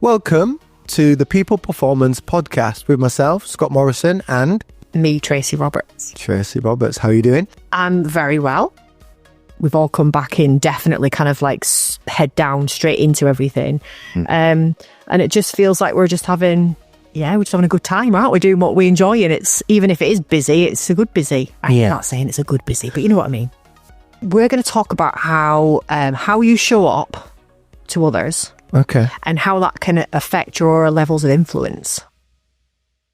Welcome to the People Performance Podcast with myself, Scott Morrison, and me, Tracy Roberts. Tracy Roberts, how are you doing? I'm very well. We've all come back in, definitely kind of like head down straight into everything. And it just feels like we're just having a good time, aren't we? Doing what we enjoy. And it's, even if it is busy, it's a good busy. I'm not saying it's a good busy, but you know what I mean. We're going to talk about how you show up to others. Okay. And how that can affect your levels of influence.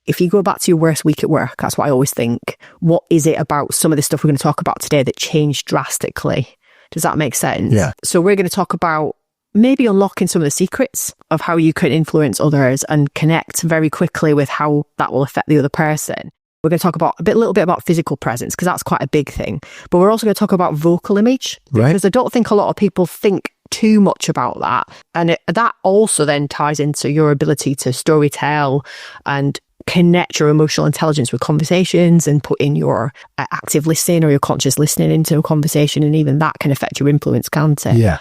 If you go back to your worst week at work, that's what I always think. What is it about some of the stuff we're going to talk about today that changed drastically? Does that make sense? Yeah. So we're going to talk about maybe unlocking some of the secrets of how you can influence others and connect very quickly with how that will affect the other person. We're going to talk about a little bit about physical presence, because that's quite a big thing. But we're also going to talk about vocal image, because I don't think a lot of people think too much about that. And that also then ties into your ability to storytell and connect your emotional intelligence with conversations and put in your active listening or your conscious listening into a conversation. And even that can affect your influence, can't it? Yeah.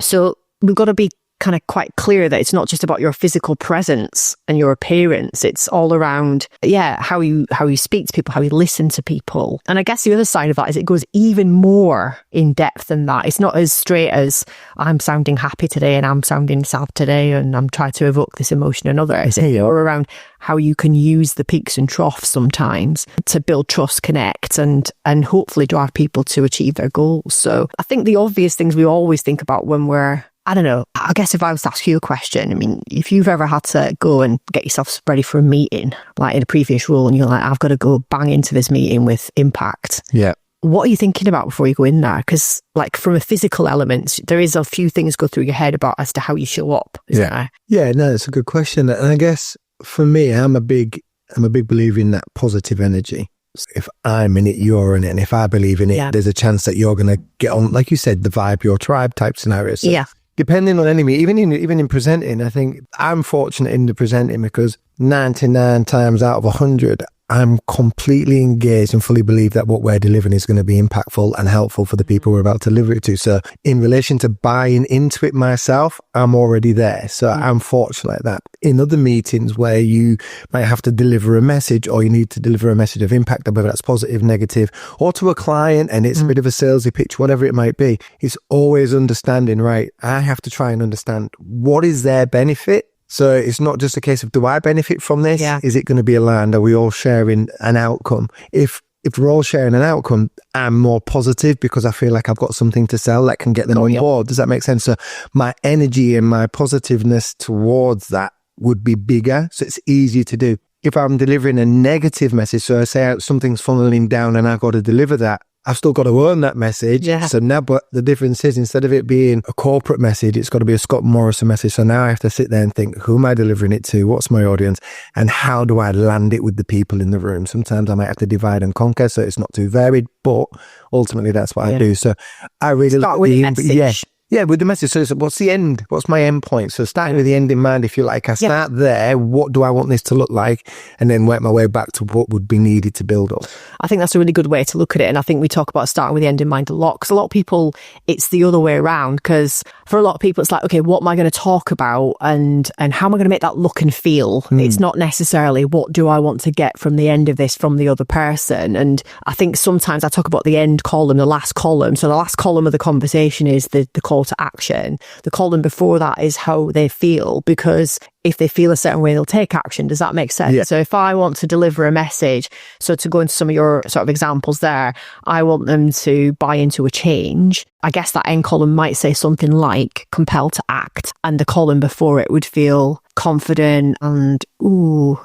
So we've got to be kind of quite clear that it's not just about your physical presence and your appearance. It's all around, how you speak to people, how you listen to people. And I guess the other side of that is it goes even more in depth than that. It's not as straight as I'm sounding happy today and I'm sounding sad today and I'm trying to evoke this emotion in others. It's more around how you can use the peaks and troughs sometimes to build trust, connect, and hopefully drive people to achieve their goals. So I think the obvious things we always think about when we're, I don't know, I guess if I was to ask you a question, I mean, if you've ever had to go and get yourself ready for a meeting, like in a previous role, and you're like, I've got to go bang into this meeting with impact. Yeah. What are you thinking about before you go in there? Because like from a physical element, there is a few things go through your head about as to how you show up. Isn't there? Yeah, no, it's a good question. And I guess for me, I'm a big believer in that positive energy. If I'm in it, you're in it. And if I believe in it, there's a chance that you're going to get on, like you said, the vibe, your tribe type scenarios. So depending on enemy, even in presenting, I think I'm fortunate in the presenting because 99 times out of 100, I'm completely engaged and fully believe that what we're delivering is going to be impactful and helpful for the people we're about to deliver it to. So in relation to buying into it myself, I'm already there. So I'm fortunate like that. In other meetings where you might have to deliver a message or you need to deliver a message of impact, whether that's positive, negative, or to a client and it's a bit of a salesy pitch, whatever it might be, it's always understanding, right? I have to try and understand what is their benefit. So it's not just a case of, do I benefit from this? Yeah. Is it going to be aligned? Are we all sharing an outcome? If we're all sharing an outcome, I'm more positive because I feel like I've got something to sell that can get them on board. Does that make sense? So my energy and my positiveness towards that would be bigger. So it's easier to do. If I'm delivering a negative message, so I say something's funneling down and I've got to deliver that, I've still got to earn that message. Yeah. So now, but the difference is instead of it being a corporate message, it's got to be a Scott Morrison message. So now I have to sit there and think, who am I delivering it to? What's my audience? And how do I land it with the people in the room? Sometimes I might have to divide and conquer, so it's not too varied, but ultimately that's what I do. So I really start with the message. Yeah, with the message. So what's the end? What's my end point? So starting with the end in mind, if you like, I start there. What do I want this to look like? And then work my way back to what would be needed to build up. I think that's a really good way to look at it. And I think we talk about starting with the end in mind a lot, because a lot of people, it's the other way around. Because for a lot of people, it's like, okay, what am I going to talk about? And how am I going to make that look and feel? It's not necessarily what do I want to get from the end of this from the other person. And I think sometimes I talk about the end column, the last column. So the last column of the conversation is the call to action. The column before that is how they feel, because if they feel a certain way, they'll take action. Does that make sense? Yeah. So if I want to deliver a message, so to go into some of your sort of examples there, I want them to buy into a change. I guess that end column might say something like compelled to act, and the column before it would feel confident and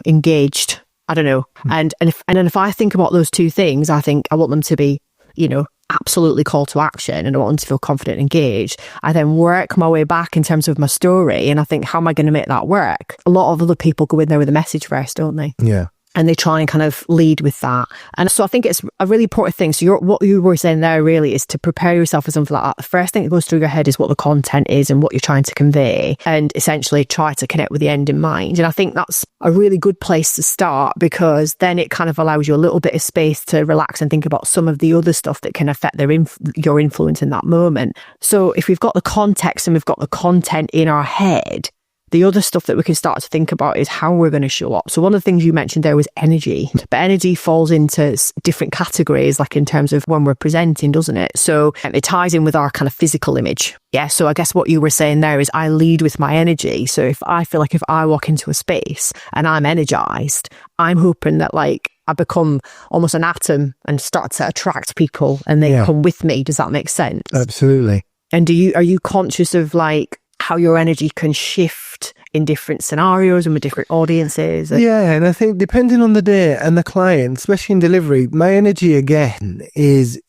engaged. I don't know. And then if I think about those two things, I think I want them to be, absolutely call to action, and I want them to feel confident and engaged. I then work my way back in terms of my story, and I think, how am I going to make that work? A lot of other people go in there with a message first, don't they? Yeah. And they try and kind of lead with that. And so I think it's a really important thing. So what you were saying there really is to prepare yourself for something like that. The first thing that goes through your head is what the content is and what you're trying to convey, and essentially try to connect with the end in mind. And I think that's a really good place to start, because then it kind of allows you a little bit of space to relax and think about some of the other stuff that can affect your influence in that moment. So if we've got the context and we've got the content in our head, the other stuff that we can start to think about is how we're going to show up. So one of the things you mentioned there was energy, but energy falls into different categories, like in terms of when we're presenting, doesn't it? So it ties in with our kind of physical image. Yeah. So I guess what you were saying there is I lead with my energy. So if I feel like if I walk into a space and I'm energized, I'm hoping that like I become almost an atom and start to attract people and they come with me. Does that make sense? Absolutely. And are you conscious of like how your energy can shift in different scenarios and with different audiences? Yeah, and I think depending on the day and the client, especially in delivery, my energy again is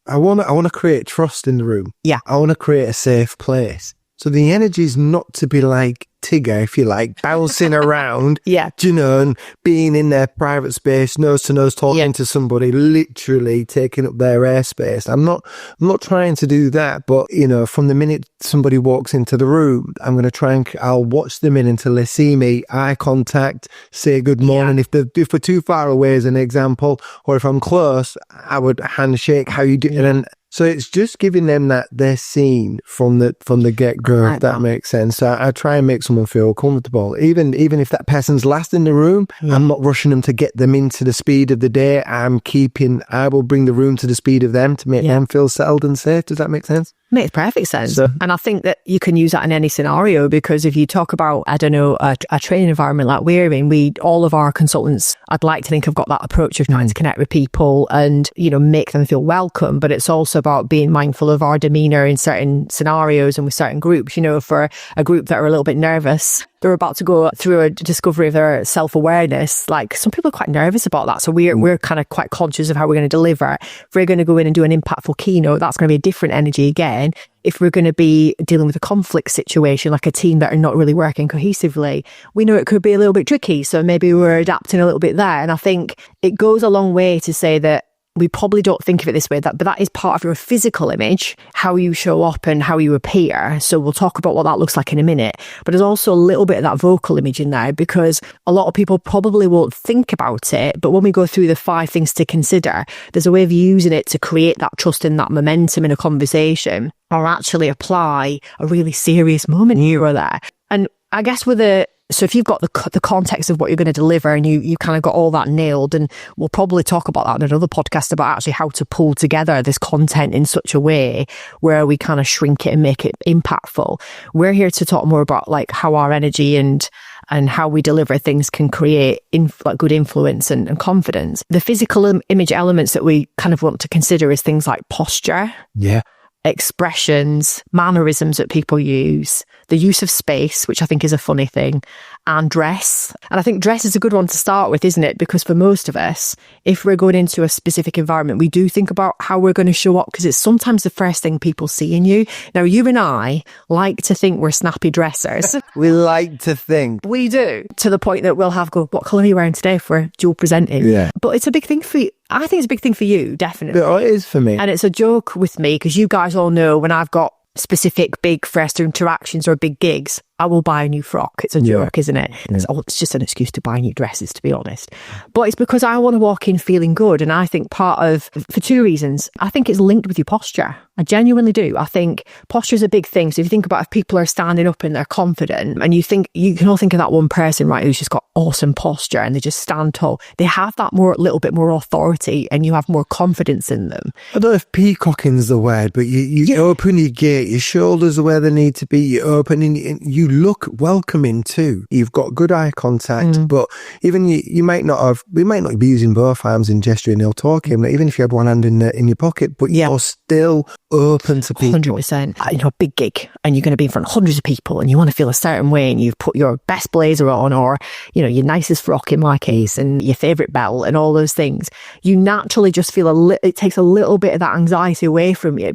I want to create trust in the room. Yeah. I want to create a safe place. So the energy is not to be like Tigger, if you like, bouncing around, and being in their private space, nose to nose, talking to somebody, literally taking up their airspace. I'm not trying to do that, but from the minute somebody walks into the room, I'm going to try and I'll watch them in until they see me, eye contact, say good morning. If we're too far away, as an example, or if I'm close, I would handshake. How you doing? And so it's just giving them that they're seen from the get-go, if that makes sense. So I try and make someone feel comfortable. Even if that person's last in the room, I'm not rushing them to get them into the speed of the day. I will bring the room to the speed of them to make them feel settled and safe. Does that make sense? Makes perfect sense. And I think that you can use that in any scenario, because if you talk about, I don't know, a training environment like we're in, all of our consultants, I'd like to think have got that approach of trying to connect with people and, make them feel welcome. But it's also about being mindful of our demeanor in certain scenarios and with certain groups. For a group that are a little bit nervous, they're about to go through a discovery of their self-awareness. Like some people are quite nervous about that. So we're kind of quite conscious of how we're going to deliver. If we're going to go in and do an impactful keynote, that's going to be a different energy again. If we're going to be dealing with a conflict situation, like a team that are not really working cohesively, we know it could be a little bit tricky. So maybe we're adapting a little bit there. And I think it goes a long way to say that we probably don't think of it this way, but that is part of your physical image, how you show up and how you appear. So we'll talk about what that looks like in a minute. But there's also a little bit of that vocal image in there, because a lot of people probably won't think about it. But when we go through the 5 things to consider, there's a way of using it to create that trust and that momentum in a conversation, or actually apply a really serious moment here or there. And I guess so if you've got the context of what you're going to deliver and you kind of got all that nailed, and we'll probably talk about that in another podcast about actually how to pull together this content in such a way where we kind of shrink it and make it impactful. We're here to talk more about like how our energy and how we deliver things can create good influence and confidence. The physical image elements that we kind of want to consider is things like posture. Yeah. Expressions, mannerisms that people use, the use of space, which I think is a funny thing, and dress. And I think dress is a good one to start with, isn't it? Because for most of us, if we're going into a specific environment, we do think about how we're going to show up, because it's sometimes the first thing people see in you. Now, you and I like to think we're snappy dressers. We like to think. We do, to the point that we'll what colour are you wearing today for dual presenting? Yeah. But it's a big thing for you. I think it's a big thing for you, definitely. It is for me. And it's a joke with me, because you guys all know when I've got specific big first interactions or big gigs, I will buy a new frock. It's a joke, isn't it? Yeah. It's just an excuse to buy new dresses, to be honest. But it's because I want to walk in feeling good. And I think for 2 reasons. I think it's linked with your posture. I genuinely do. I think posture is a big thing. So if you think about if people are standing up and they're confident, and you can all think of that one person, right, who's just got awesome posture and they just stand tall. They have that little bit more authority, and you have more confidence in them. I don't know if peacocking is the word, but you open your gait, your shoulders are where they need to be, you open and you look welcoming too. You've got good eye contact, but even we might not be using both arms in gesturing or talking, but even if you had one hand in your pocket, but you're still open to people. 100%. A big gig and you're going to be in front of hundreds of people and you want to feel a certain way, and you've put your best blazer on, or your nicest frock in my case, and your favourite belt and all those things. You naturally just feel it takes a little bit of that anxiety away from you,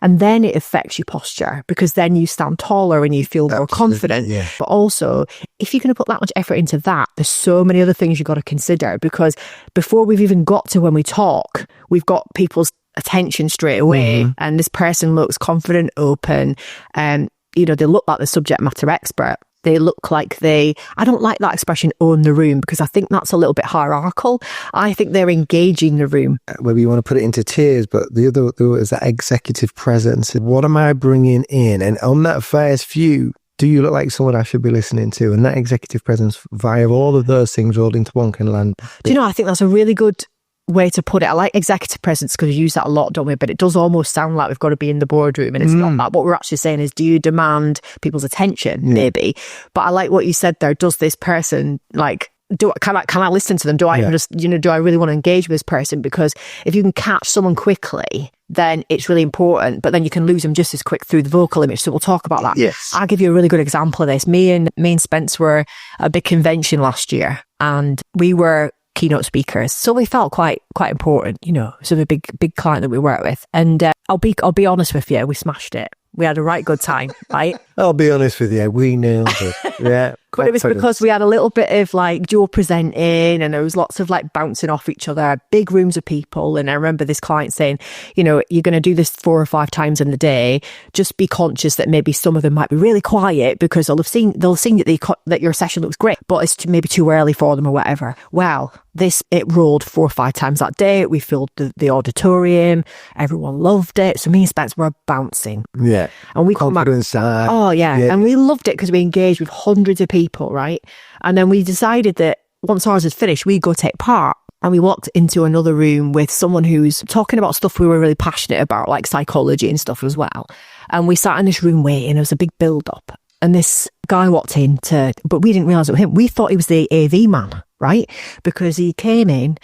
and then it affects your posture, because then you stand taller and you feel more confident. Yeah. But also, if you're going to put that much effort into that, there's so many other things you've got to consider, because before we've even got to when we talk, we've got people's attention straight away, and this person looks confident, open, and they look like the subject matter expert. They look like I don't like that expression, own the room, because I think that's a little bit hierarchical. I think they're engaging the room. Whether you want to put it into tiers, but the other is that executive presence. What am I bringing in? And on that first few, do you look like someone I should be listening to? And that executive presence via all of those things rolled into one can land. Do you know, I think that's a really good way to put it. I like executive presence because we use that a lot, don't we? But it does almost sound like we've got to be in the boardroom, and it's not that. What we're actually saying is, do you demand people's attention? Maybe. But I like what you said there. Does this person can I listen to them? Do I do I really want to engage with this person? Because if you can catch someone quickly, then it's really important, but then you can lose them just as quick through the vocal image. So we'll talk about that. Yes. I'll give you a really good example of this. Me and Spence were at a big convention last year, and we were keynote speakers. So we felt quite important, so a big client that we work with. And I'll be honest with you, we smashed it. We had a right good time, right? I'll be honest with you, we nailed it. Yeah. But it was because we had a little bit of dual presenting, and there was lots of bouncing off each other, big rooms of people. And I remember this client saying, you're going to do this 4 or 5 times in the day. Just be conscious that maybe some of them might be really quiet because they'll have seen that your session looks great, but it's maybe too early for them or whatever. Well, it rolled 4 or 5 times that day. We filled the auditorium. Everyone loved it. So me and Spence were bouncing. Yeah. And we confidence. Oh yeah. And we loved it because we engaged with hundreds of people, right? And then we decided that once ours was finished, we'd go take part. And we walked into another room with someone who's talking about stuff we were really passionate about, like psychology and stuff as well. And we sat in this room waiting. There was a big build-up. And this guy walked in but we didn't realise it was him. We thought he was the AV man, right? Because he came in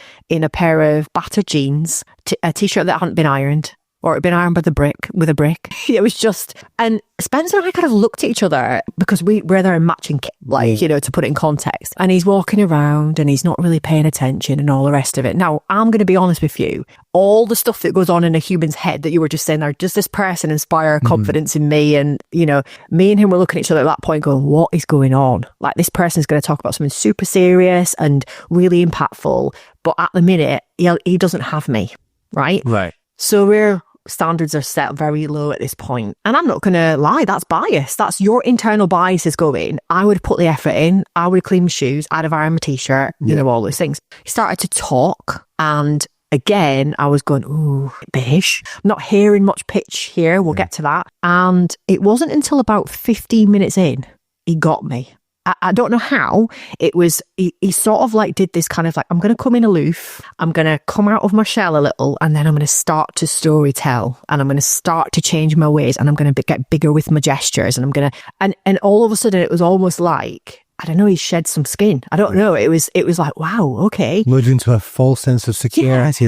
a pair of battered jeans, a t-shirt that hadn't been ironed, or it had been ironed with a brick. It was just, and Spencer and I kind of looked at each other because we're there in matching kit, to put it in context. And he's walking around and he's not really paying attention and all the rest of it. Now, I'm going to be honest with you. All the stuff that goes on in a human's head that you were just saying there, does this person inspire confidence in me? And, me and him were looking at each other at that point going, what is going on? This person's going to talk about something super serious and really impactful. But at the minute, he doesn't have me, right? Right. So standards are set very low at this point. And I'm not going to lie, that's bias. That's your internal bias is going, I would put the effort in, I would clean my shoes, I'd have ironed my t-shirt, all those things. He started to talk, and again, I was going, ooh, bish. I'm not hearing much pitch here. We'll get to that. And it wasn't until about 15 minutes in, he got me. I don't know how. It was, he sort of did this kind of I'm going to come in aloof, I'm going to come out of my shell a little, and then I'm going to start to story tell, and I'm going to start to change my ways, and I'm going to get bigger with my gestures, and I'm going to, and all of a sudden it was almost I don't know, he shed some skin. I don't know. It was wow, okay. Moved into a false sense of security,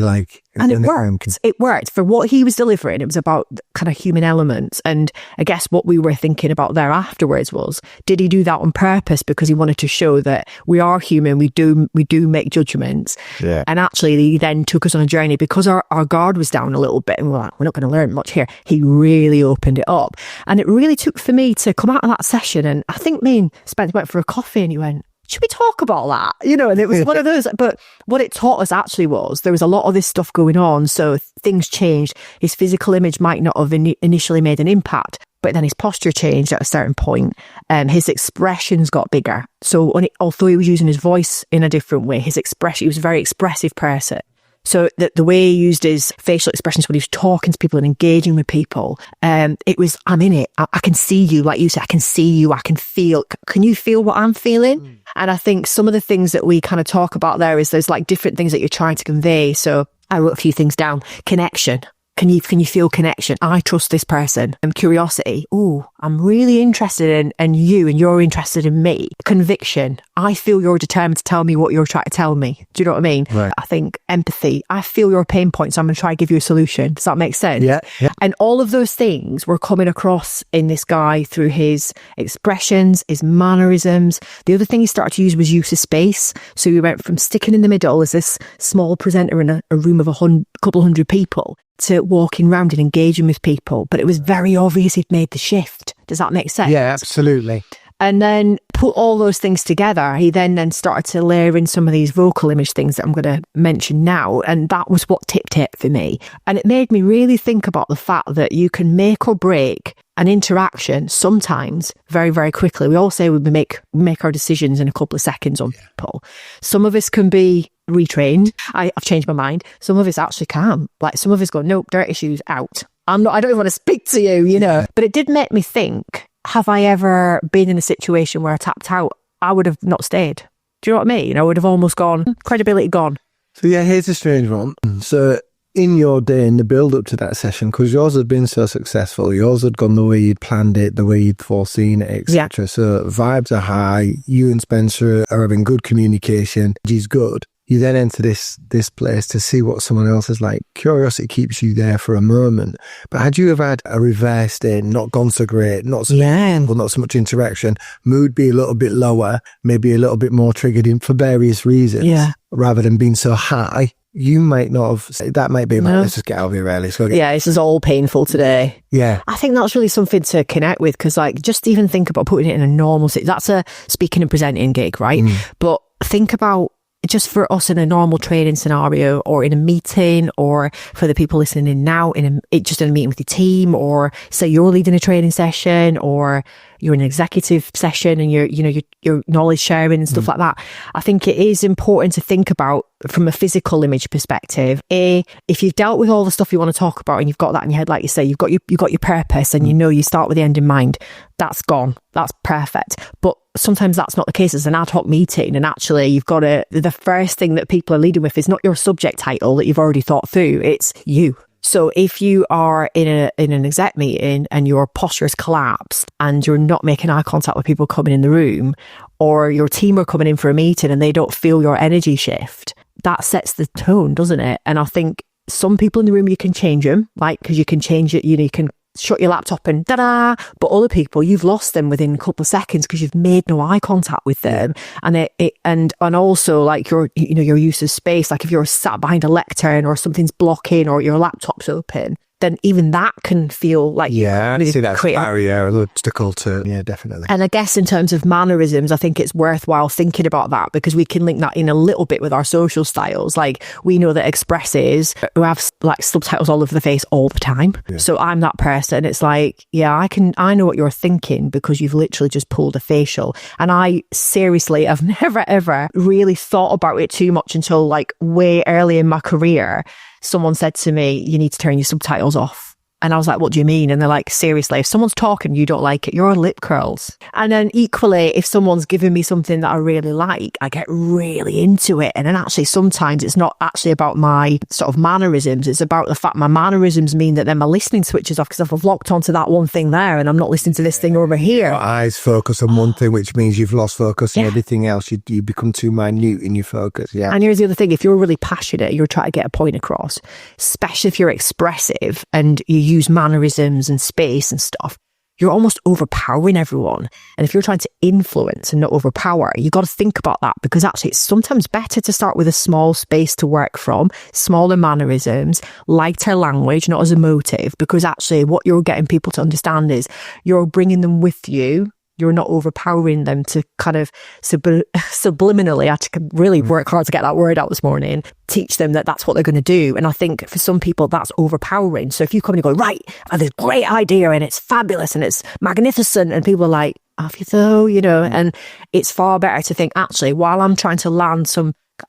and it worked. It worked for what he was delivering. It was about kind of human elements. And I guess what we were thinking about there afterwards was, did he do that on purpose because he wanted to show that we are human, we do make judgments. Yeah. And actually he then took us on a journey because our guard was down a little bit, and we're not going to learn much here. He really opened it up. And it really took for me to come out of that session, and I think me and Spence went for a coffee, and he went, should we talk about that? And it was one of those, but what it taught us actually was there was a lot of this stuff going on. So things changed. His physical image might not have initially made an impact, but then his posture changed at a certain point. His expressions got bigger. So although he was using his voice in a different way, he was a very expressive person. So the way he used his facial expressions when he was talking to people and engaging with people, it was, I'm in it. I can see you, like you said, I can see you, I can feel. Can you feel what I'm feeling? And I think some of the things that we kind of talk about there is there's different things that you're trying to convey. So I wrote a few things down. Connection. Can you feel connection? I trust this person. And curiosity. Oh, I'm really interested in you, and you're interested in me. Conviction. I feel you're determined to tell me what you're trying to tell me. Do you know what I mean? Right. I think empathy. I feel your pain points. So I'm going to try to give you a solution. Does that make sense? Yeah. And all of those things were coming across in this guy through his expressions, his mannerisms. The other thing he started to use was use of space. So we went from sticking in the middle as this small presenter in a room of a couple hundred people to walking around and engaging with people. But it was very obvious he'd made the shift. Does that make sense? Yeah, absolutely. And then put all those things together, he then started to layer in some of these vocal image things that I'm going to mention now. And that was what tipped it for me. And it made me really think about the fact that you can make or break an interaction sometimes very, very quickly. We all say we make our decisions in a couple of seconds on people. Some of us can be retrained. I've changed my mind. Some of us actually can. Some of us go, nope, dirty shoes out. I don't even want to speak to you, But it did make me think, have I ever been in a situation where I tapped out? I would have not stayed. Do you know what I mean? I would have almost gone, credibility gone. So yeah, here's a strange one. So in your day, in the build up to that session, because yours had been so successful, yours had gone the way you'd planned it, the way you'd foreseen it, etc. Yeah. So vibes are high. You and Spencer are having good communication. She's good. You then enter this place to see what someone else is like. Curiosity keeps you there for a moment. But had you have had a reverse day, not gone so great, not so, not so much interaction, mood be a little bit lower, maybe a little bit more triggered in for various reasons, rather than being so high, you might not have, that might be, let's just get out of here early. This is all painful today. Yeah. I think that's really something to connect with, because like, just even think about putting it in a normal, that's a speaking and presenting gig, right? But think about, just for us in a normal training scenario, or in a meeting, or for the people listening in now, just in a meeting with your team, or say you're leading a training session, or you're in an executive session and you're knowledge sharing and stuff like that. I think it is important to think about from a physical image perspective. If you've dealt with all the stuff you want to talk about and you've got that in your head, like you say, you've got your purpose and you start with the end in mind, that's gone. That's perfect. But sometimes that's not the case. It's an ad hoc meeting, and actually you've got the first thing that people are leading with is not your subject title that you've already thought through. It's you. So if you are in an exec meeting and your posture is collapsed and you're not making eye contact with people coming in the room, or your team are coming in for a meeting and they don't feel your energy shift, that sets the tone, doesn't it? And I think some people in the room, you can change them, like, because you can change it, you can shut your laptop and da-da, but other people, you've lost them within a couple of seconds because you've made no eye contact with them. And and also like your use of space, like if you're sat behind a lectern or something's blocking or your laptop's open, then even that can feel like... Yeah, I see that barrier, an obstacle to... Yeah, definitely. And I guess in terms of mannerisms, I think it's worthwhile thinking about that, because we can link that in a little bit with our social styles. Like, we know that expressives who have like subtitles all over the face all the time. Yeah. So I'm that person. It's like, I know what you're thinking because you've literally just pulled a facial. And I seriously have never, ever really thought about it too much until like way early in my career. Someone said to me, you need to turn your subtitles off. And I was like, what do you mean? And they're like, seriously, if someone's talking and you don't like it, your lip curls. And then equally, if someone's giving me something that I really like, I get really into it. And then actually, sometimes it's not actually about my sort of mannerisms. It's about the fact my mannerisms mean that then my listening switches off, because I've locked onto that one thing there and I'm not listening to this thing over here. Your eyes focus on one thing, which means you've lost focus on everything else. You become too minute in your focus. Yeah. And here's the other thing. If you're really passionate, you're trying to get a point across, especially if you're expressive and you use mannerisms and space and stuff, you're almost overpowering everyone. And if you're trying to influence and not overpower, you got to think about that, because actually it's sometimes better to start with a small space to work from, smaller mannerisms, lighter language, not as emotive, because actually what you're getting people to understand is you're bringing them with you. You're not overpowering them to kind of subliminally, I had to really work hard to get that word out this morning, teach them that that's what they're going to do. And I think for some people that's overpowering. So if you come and go, right, I have this great idea and it's fabulous and it's magnificent, and people are like, have you though, and it's far better to think, actually, while I'm trying to land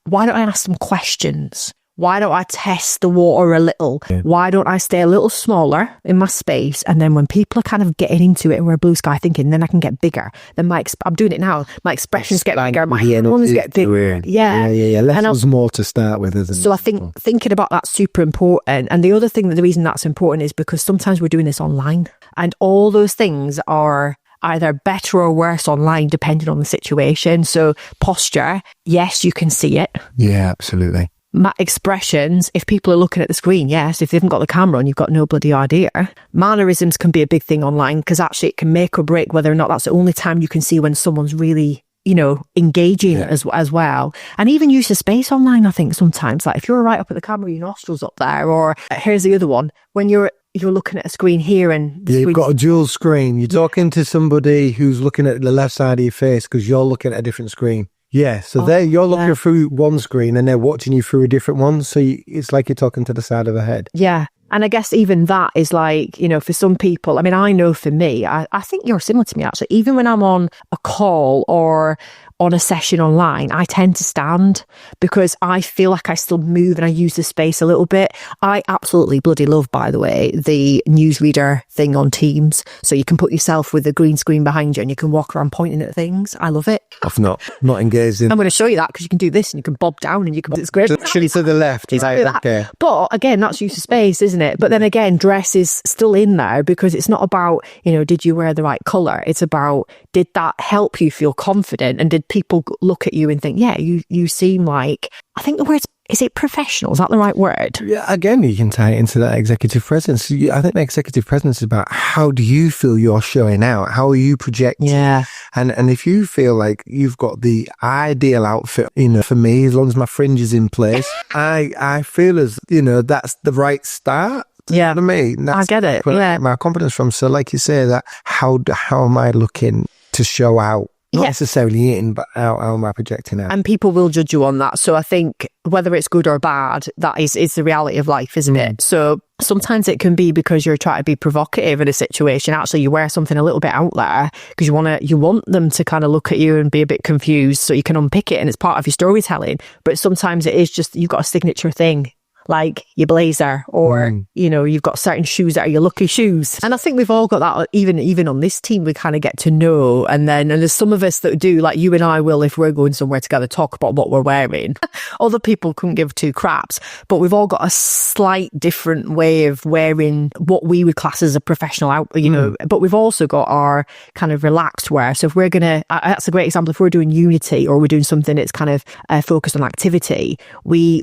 why don't I ask some questions? Why don't I test the water a little? Yeah. Why don't I stay a little smaller in my space? And then when people are kind of getting into it and we're blue sky thinking, then I can get bigger. Then I'm doing it now. My expressions get bigger. My hands get bigger. Yeah. Less is more to start with, isn't it? So I think thinking about that's super important. And the other thing, the reason that's important is because sometimes we're doing this online, and all those things are either better or worse online depending on the situation. So posture, yes, you can see it. Yeah, absolutely. Expressions, if people are looking at the screen, yes. If they haven't got the camera on, you've got no bloody idea. Mannerisms can be a big thing online, because actually it can make or break whether or not that's the only time you can see when someone's really, engaging as well. And even use of space online, I think sometimes, like if you're right up at the camera, your nostrils up there, or here's the other one, when you're looking at a screen here and you've got a dual screen. You're talking to somebody who's looking at the left side of your face because you're looking at a different screen. Yeah, so you're looking through one screen and they're watching you through a different one. So it's like you're talking to the side of the head. Yeah. And I guess even that is like, you know, for some people, I mean, I know for me, I think you're similar to me actually, even when I'm on a call or on a session online, I tend to stand because I feel like I still move and I use the space a little bit. I absolutely bloody love, by the way, the newsreader thing on Teams. So you can put yourself with a green screen behind you and you can walk around pointing at things. I love it. I've not engaged in. I'm going to show you that because you can do this and you can bob down and you can, it's great. Actually to the left. Okay. But again, that's use of space, isn't it? But then again, dress is still in there because it's not about, you know, did you wear the right colour? It's about, did that help you feel confident? And did people look at you and think, yeah, you seem like, I think the word is it professional? Is that the right word? Yeah, again, you can tie it into that executive presence. I think the executive presence is about how do you feel you're showing out? How are you projecting? Yeah. And if you feel like you've got the ideal outfit, you know, for me, as long as my fringe is in place, I feel as, you know, that's the right start. Yeah. You know what I mean? That's I get it. where I Yeah. get my confidence from. So like you say, that how am I looking to show out? Not necessarily in, but how am I projecting out? And people will judge you on that. So I think whether it's good or bad, that is the reality of life, isn't it? So sometimes it can be because you're trying to be provocative in a situation. Actually, you wear something a little bit out there because you want them to kind of look at you and be a bit confused so you can unpick it and it's part of your storytelling. But sometimes it is just, you've got a signature thing, like your blazer or, you know, you've got certain shoes that are your lucky shoes. And I think we've all got that, even on this team, we kind of get to know. And there's some of us that do, like you and I will, if we're going somewhere together, talk about what we're wearing. Other people couldn't give two craps, but we've all got a slight different way of wearing what we would class as a professional outfit, you know, but we've also got our kind of relaxed wear. So if we're going to, that's a great example, if we're doing Unity or we're doing something that's kind of focused on activity, we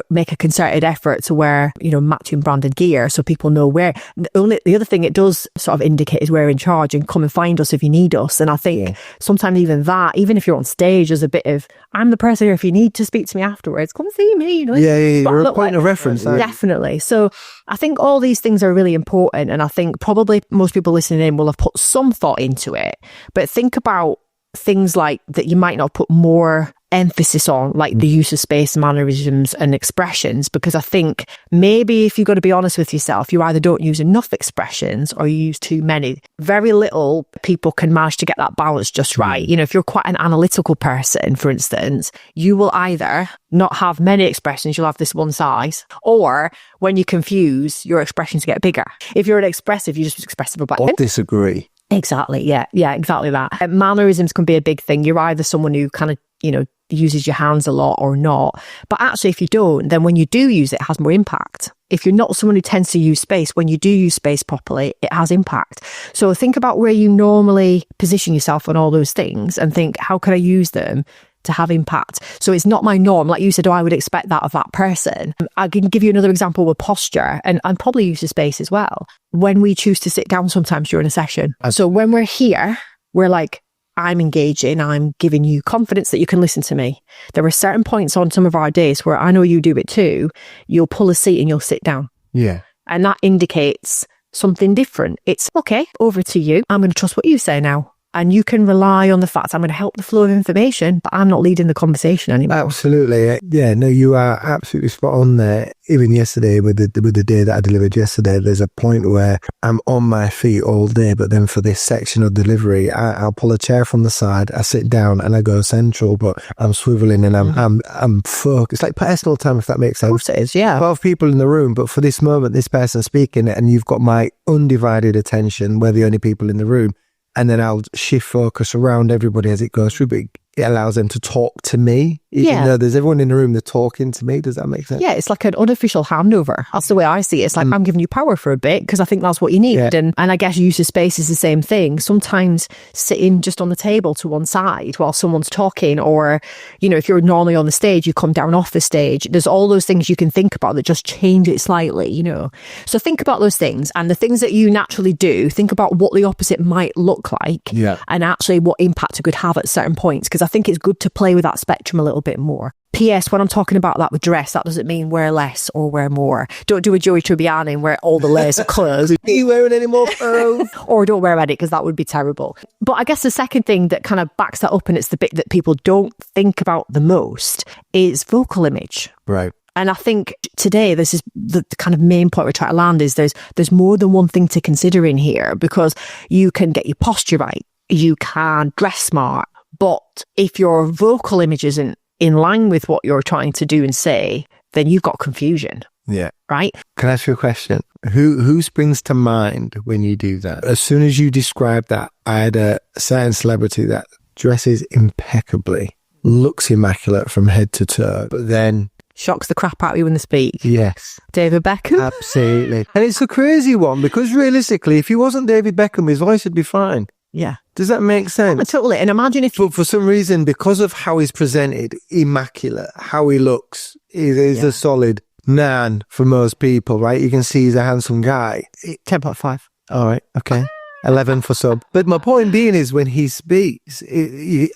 make a concerted effort to wear, you know, matching branded gear so people know where. The other thing it does sort of indicate is we're in charge and come and find us if you need us. And I think sometimes even that, even if you're on stage, there's a bit of, I'm the person here if you need to speak to me afterwards, come see me, you know. You're a point of reference. Definitely. So I think all these things are really important, and I think probably most people listening in will have put some thought into it, but think about things like that you might not put more emphasis on, like the use of space, mannerisms and expressions, because I think maybe if you've got to be honest with yourself, you either don't use enough expressions or you use too many. Very little people can manage to get that balance just right. You know, if you're quite an analytical person, for instance, you will either not have many expressions, you'll have this one size, or when you confuse, your expressions get bigger. If you're an expressive, you're just expressive about it. Or disagree. Exactly. Yeah, exactly that. Mannerisms can be a big thing. You're either someone who kind of, you know, uses your hands a lot or not. But actually, if you don't, then when you do use it, it has more impact. If you're not someone who tends to use space, when you do use space properly, it has impact. So think about where you normally position yourself on all those things and think, how can I use them to have impact? So it's not my norm. Like you said, I would expect that of that person. I can give you another example with posture and probably use the space as well. When we choose to sit down sometimes during a session. So when we're here, we're like, I'm engaging, I'm giving you confidence that you can listen to me. There are certain points on some of our days where I know you do it too. You'll pull a seat and you'll sit down. Yeah. And that indicates something different. It's okay, over to you. I'm going to trust what you say now. And you can rely on the fact I'm going to help the flow of information, but I'm not leading the conversation anymore. Absolutely. Yeah, no, you are absolutely spot on there. Even yesterday, with the day that I delivered yesterday, there's a point where I'm on my feet all day, but then for this section of delivery, I'll pull a chair from the side, I sit down and I go central, but I'm swiveling and I'm focused. It's like personal time, if that makes sense. Of course it is, yeah. 12 people in the room, but for this moment, this person speaking and you've got my undivided attention, we're the only people in the room. And then I'll shift focus around everybody as it goes through, but it allows them to talk to me. Even though there's everyone in the room, they're talking to me. Does that make sense? Yeah, it's like an unofficial handover. That's the way I see it. It's like I'm giving you power for a bit because I think that's what you need. Yeah. And I guess use of space is the same thing. Sometimes sitting just on the table to one side while someone's talking, or, you know, if you're normally on the stage, you come down off the stage. There's all those things you can think about that just change it slightly, you know. So think about those things, and the things that you naturally do, think about what the opposite might look like and actually what impact it could have at certain points, because I think it's good to play with that spectrum a little bit more. P.S. When I'm talking about that with dress, that doesn't mean wear less or wear more. Don't do a Joey Tribbiani and wear all the layers of clothes. Are you wearing any more clothes? Or don't wear any, because that would be terrible. But I guess the second thing that kind of backs that up, and it's the bit that people don't think about the most, is vocal image. Right. And I think today, this is the kind of main point we're trying to land is there's more than one thing to consider in here, because you can get your posture right, you can dress smart, but if your vocal image isn't in line with what you're trying to do and say, then you've got confusion. Yeah. Right? Can I ask you a question? Who springs to mind when you do that? As soon as you describe that, I had a certain celebrity that dresses impeccably, looks immaculate from head to toe, but then shocks the crap out of you when they speak. Yes. David Beckham? Absolutely. And it's a crazy one, because realistically, if he wasn't David Beckham, his voice would be fine. Yeah. Does that make sense? Oh, totally. And imagine if... But for some reason, because of how he's presented, immaculate, how he looks, he's a solid 9 for most people, right? You can see he's a handsome guy. 10.5. All right. Okay. 11 for sub. But my point being is, when he speaks, if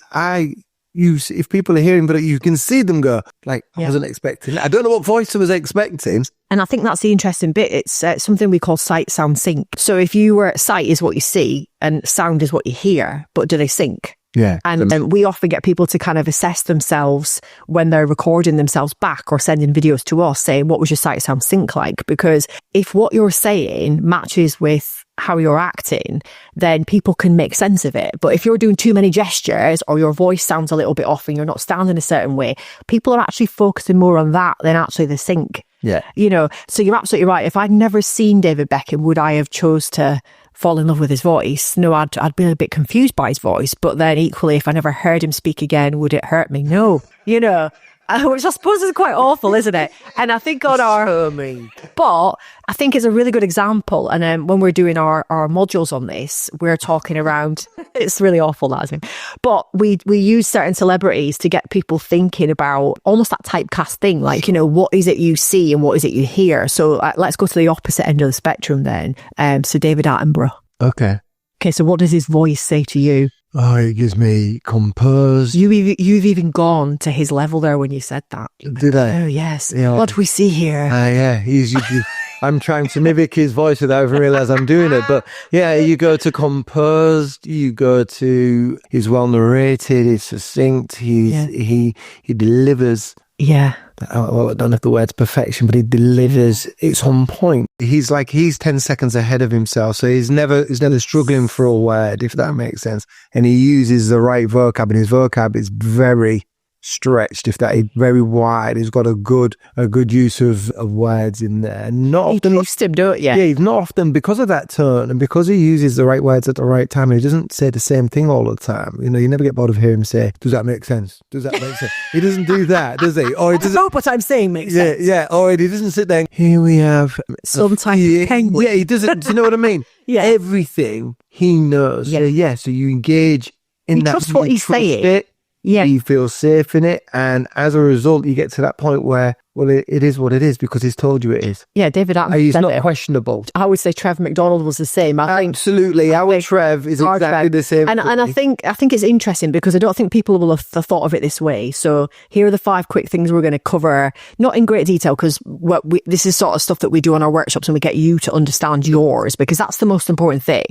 people are hearing, but you can see them go, like, I wasn't expecting that. I don't know what voice I was expecting. And I think that's the interesting bit. It's something we call sight, sound, sync. So if you were, sight is what you see and sound is what you hear, but do they sync? Yeah. And we often get people to kind of assess themselves when they're recording themselves back or sending videos to us saying, what was your sight, sound, sync like? Because if what you're saying matches with how you're acting, then people can make sense of it. But if you're doing too many gestures, or your voice sounds a little bit off and you're not standing a certain way, people are actually focusing more on that than actually the sync. Yeah. You know, so you're absolutely right. If I'd never seen David Beckham, would I have chose to fall in love with his voice? No, I'd be a bit confused by his voice. But then equally, if I never heard him speak again, would it hurt me? No. You know, which I suppose is quite awful, isn't it? And I think on our... But I think it's a really good example. And when we're doing our modules on this, we're talking around... It's really awful, that, isn't it? But we use certain celebrities to get people thinking about almost that typecast thing. Like, you know, what is it you see and what is it you hear? So let's go to the opposite end of the spectrum then. So David Attenborough. Okay. Okay, so what does his voice say to you? Oh, it gives me composed. You've even gone to his level there when you said that. Did I? Oh, yes. Yeah. What do we see here? Yeah. I'm trying to mimic his voice without even realize I'm doing it. But yeah, you go to composed, you go to, he's well narrated, he's succinct, he delivers. Yeah. Well, I don't know if the word's perfection, but he delivers. It's on point. He's 10 seconds ahead of himself. So he's never struggling for a word, if that makes sense. And he uses the right vocab, and his vocab is very stretched, if that is very wide. He's got a good use of words in there. Not often. You used him, don't you? Yeah, he's not often, because of that tone and because he uses the right words at the right time. And he doesn't say the same thing all the time. You know, you never get bored of hearing him say, "Does that make sense? Does that make sense?" He doesn't do that, does he? Or he doesn't. What I'm saying makes sense. Yeah. Or he doesn't sit there. Here we have some type of penguin. Yeah, he doesn't. Do you know what I mean? Yeah. Everything he knows. Yeah. So you engage in that. Trust what he's saying. It. Yeah. You feel safe in it. And as a result, you get to that point where, well, it is what it is, because he's told you it is. Yeah, David Attenborough. He's not questionable. I would say Trev McDonald was the same. Absolutely. Our Trev is exactly the same. And I think it's interesting, because I don't think people will have thought of it this way. So here are the 5 quick things we're going to cover, not in great detail, because this is sort of stuff that we do on our workshops, and we get you to understand yours, because that's the most important thing.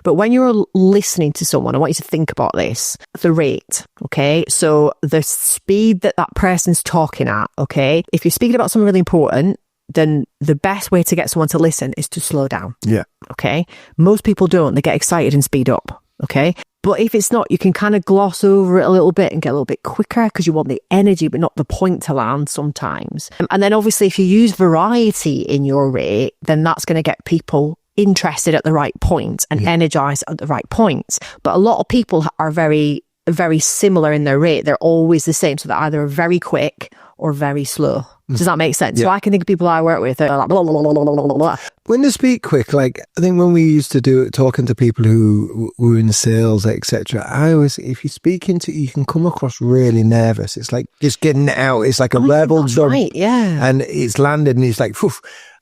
But when you're listening to someone, I want you to think about this. The rate, okay? So the speed that person's talking at, okay? If you're speaking about something really important, then the best way to get someone to listen is to slow down. Yeah. Okay. Most people don't. They get excited and speed up. Okay. But if it's not, you can kind of gloss over it a little bit and get a little bit quicker, because you want the energy, but not the point to land sometimes. And then obviously, if you use variety in your rate, then that's going to get people interested at the right point and energized at the right points. But a lot of people are very, very similar in their rate. They're always the same. So they're either very quick or very slow. Does that make sense? Yeah. So I can think of people I work with, they're like blah, blah, blah, blah, blah, blah, blah. When they speak quick, like I think when we used to do it, talking to people who were in sales, etc., I always, if you speak into, you can come across really nervous. It's like just getting it out. It's like a level jump. Right, yeah. And it's landed and it's like, phew,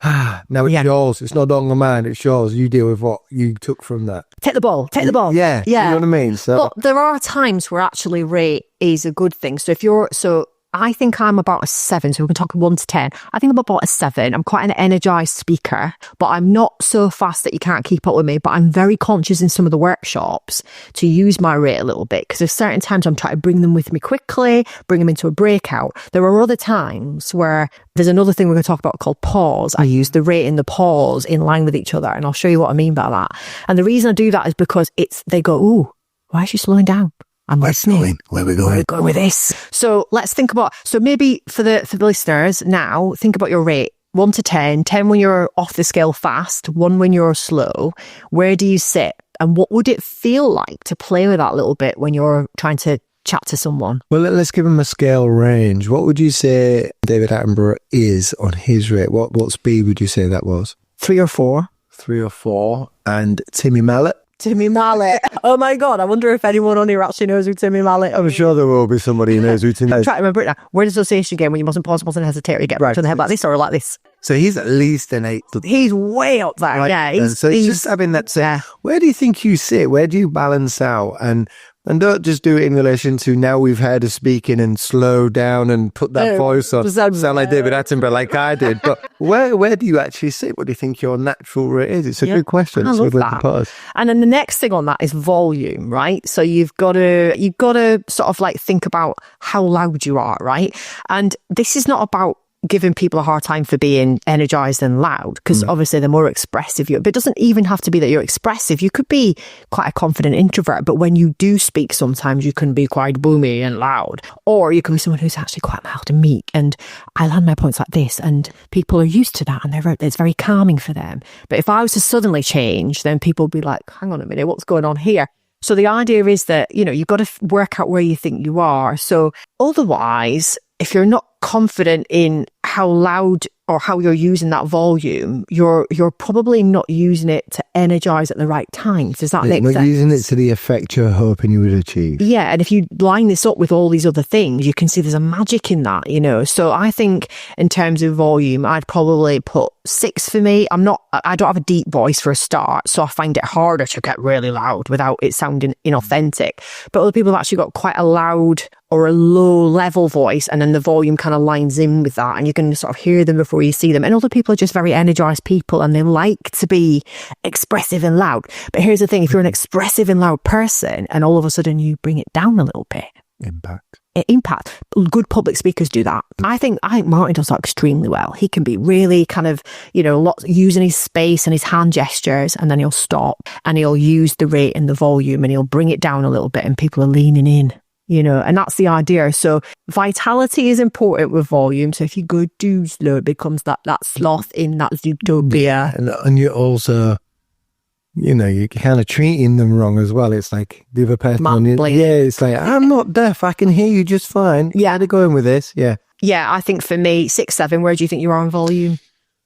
now it's yours. It's not on mine, it's yours. You deal with what you took from that. Take the ball. Yeah. You know what I mean? So, but there are times where actually rate is a good thing. So I think I'm about a 7. So we can talk 1 to 10. I think I'm about a 7. I'm quite an energized speaker, but I'm not so fast that you can't keep up with me. But I'm very conscious in some of the workshops to use my rate a little bit, because there's certain times I'm trying to bring them with me quickly, bring them into a breakout. There are other times where there's another thing we're going to talk about called pause. I use the rate and the pause in line with each other, and I'll show you what I mean by that. And the reason I do that is because they go, ooh, why is she slowing down? I'm listening. Where are we going? Where are we going with this? So let's think about, so maybe for the listeners now, think about your rate. 1 to 10, 10 when you're off the scale fast, 1 when you're slow. Where do you sit? And what would it feel like to play with that a little bit when you're trying to chat to someone? Well, let's give him a scale range. What would you say David Attenborough is on his rate? What speed would you say that was? 3 or 4. 3 or 4. And Timmy Mallet? Timmy Mallet. Oh my God, I wonder if anyone on here actually knows who Timmy Mallet is. I'm sure there will be somebody who knows who Timmy I'm trying to remember it now. Word association game when you mustn't pause, mustn't hesitate, or you get right to the head like this or like this. So he's at least an 8. He's way up there. Right. Yeah. He's just having that. Where do you think you sit? Where do you balance out? And don't just do it in relation to now we've heard us speaking and slow down and put that voice on. Sound like David Attenborough like I did. But where do you actually sit? What do you think your natural rate is? It's a good question. I love that. And then the next thing on that is volume, right? So you've got to sort of like think about how loud you are, right? And this is not about giving people a hard time for being energized and loud, because obviously the more expressive but it doesn't even have to be that you're expressive. You could be quite a confident introvert, but when you do speak, sometimes you can be quite boomy and loud, or you can be someone who's actually quite mild and meek, and I land my points like this, and people are used to that, and it's very calming for them. But if I was to suddenly change, then people would be like, hang on a minute, what's going on here? So the idea is that, you've got to work out where you think you are. So otherwise, if you're not confident in how loud or how you're using that volume, you're probably not using it to energize at the right times. Does that make sense? Not using it to the effect you're hoping you would achieve. Yeah, and if you line this up with all these other things, you can see there's a magic in that, So I think in terms of volume, I'd probably put 6 for me. I don't have a deep voice for a start, so I find it harder to get really loud without it sounding inauthentic. But other people have actually got quite a loud or a low level voice, and then the volume kind of lines in with that, and you can sort of hear them before you see them. And other people are just very energized people, and they like to be expressive and loud. But here's the thing, if you're an expressive and loud person and all of a sudden you bring it down a little bit, impact. Good public speakers do that. I think Martin does that extremely well. He can be really kind of, using his space and his hand gestures, and then he'll stop and he'll use the rate and the volume and he'll bring it down a little bit, and people are leaning in. And that's the idea. So vitality is important with volume. So if you go too slow, it becomes that sloth in that Zootopia. And you also, you're kind of treating them wrong as well. It's like the other person it's like, I'm not deaf, I can hear you just fine. Yeah, they're going with this. Yeah. Yeah, I think for me, 6, 7, where do you think you are on volume?